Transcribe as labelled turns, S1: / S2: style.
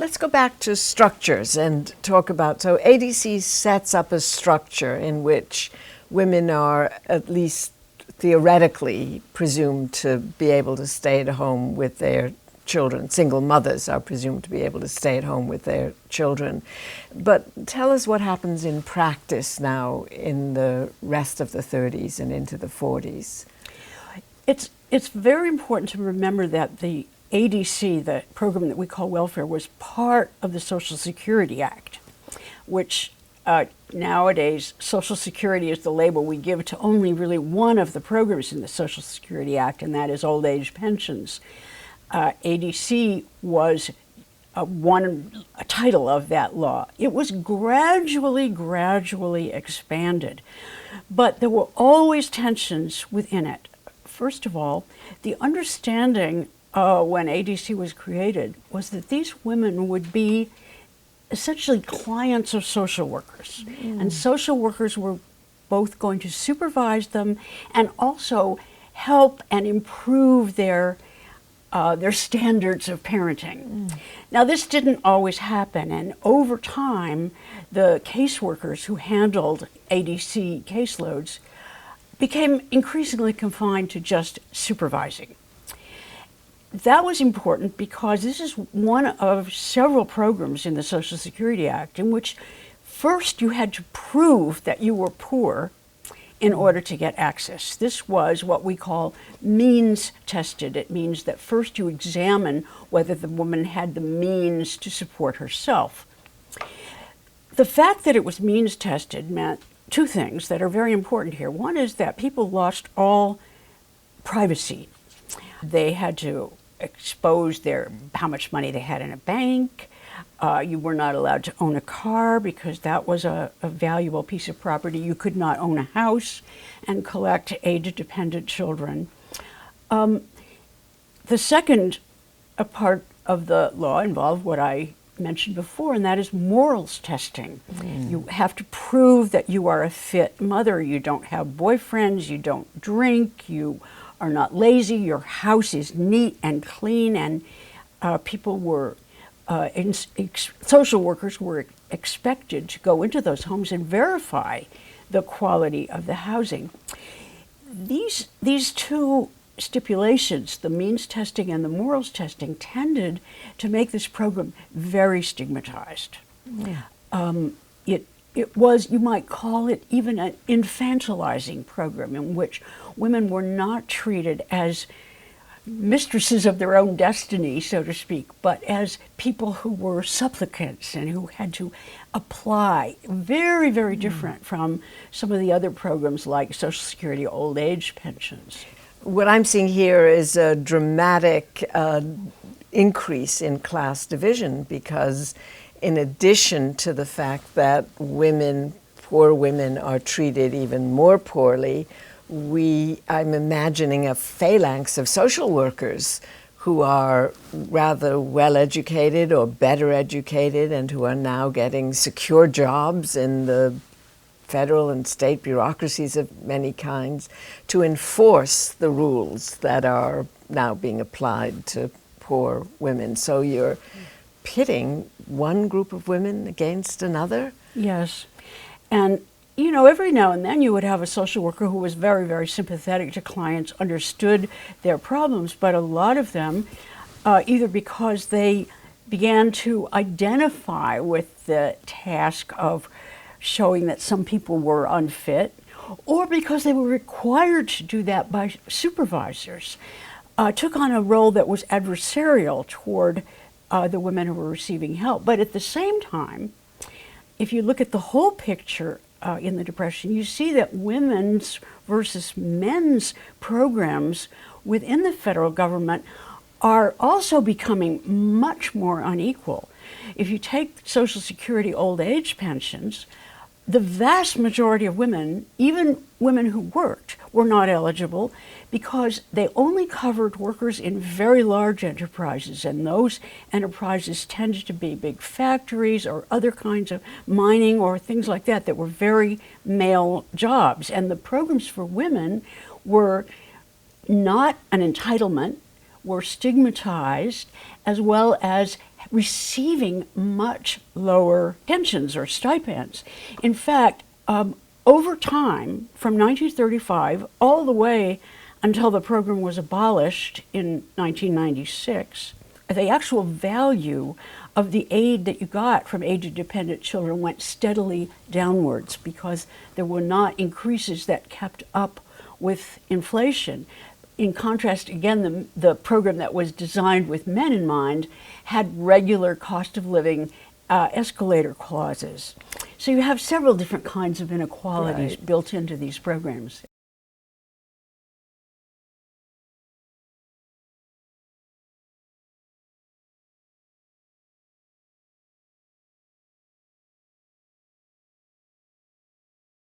S1: let's go back to structures and talk about, so ADC sets up a structure in which women are at least theoretically presumed to be able to stay at home with their children. Single mothers are presumed to be able to stay at home with their children. But tell us what happens in practice now in the rest of the 30s and into the 40s.
S2: It's very important to remember that the ADC, the program that we call welfare, was part of the Social Security Act, which nowadays Social Security is the label we give to only really one of the programs in the Social Security Act, and that is old age pensions. ADC was a title of that law. It was gradually expanded, but there were always tensions within it. First of all, the understanding when ADC was created was that these women would be essentially clients of social workers. And social workers were both going to supervise them and also help and improve their standards of parenting. Now, this didn't always happen, and over time, the caseworkers who handled ADC caseloads became increasingly confined to just supervising. That was important because this is one of several programs in the Social Security Act in which first you had to prove that you were poor in order to get access. This was what we call means tested. It means that first you examine whether the woman had the means to support herself. The fact that it was means tested meant two things that are very important here. One is that people lost all privacy. They had to expose how much money they had in a bank. You were not allowed to own a car because that was a valuable piece of property. You could not own a house and collect age-dependent children. The second part of the law involved what I mentioned before, and that is morals testing. You have to prove that you are a fit mother. You don't have boyfriends, you don't drink, you are not lazy, your house is neat and clean, and people were social workers were expected to go into those homes and verify the quality of the housing. These two stipulations, the means testing and the morals testing, tended to make this program very stigmatized. It was, you might call it, even an infantilizing program in which women were not treated as mistresses of their own destiny, so to speak, but as people who were supplicants and who had to apply. Very different from some of the other programs like Social Security old age pensions.
S1: What I'm seeing here is a dramatic increase in class division, because in addition to the fact that poor women are treated even more poorly, I'm imagining a phalanx of social workers who are rather well educated or better educated and who are now getting secure jobs in the federal and state bureaucracies of many kinds to enforce the rules that are now being applied to poor women. So you're pitting one group of women against another?
S2: Yes. And you know, every now and then you would have a social worker who was very sympathetic to clients, understood their problems, but a lot of them, either because they began to identify with the task of showing that some people were unfit, or because they were required to do that by supervisors, took on a role that was adversarial toward the women who were receiving help. But at the same time, if you look at the whole picture in the Depression, you see that women's versus men's programs within the federal government are also becoming much more unequal. If you take Social Security old age pensions, the vast majority of women, even women who worked, were not eligible because they only covered workers in very large enterprises, and those enterprises tended to be big factories or other kinds of mining or things like that that were very male jobs. And the programs for women were not an entitlement, were stigmatized, as well as receiving much lower pensions or stipends. In fact, over time, from 1935 all the way until the program was abolished in 1996, the actual value of the aid that you got from age-dependent children went steadily downwards because there were not increases that kept up with inflation. In contrast, again, the program that was designed with men in mind had regular cost of living escalator clauses. So you have several different kinds of inequalities built into these programs.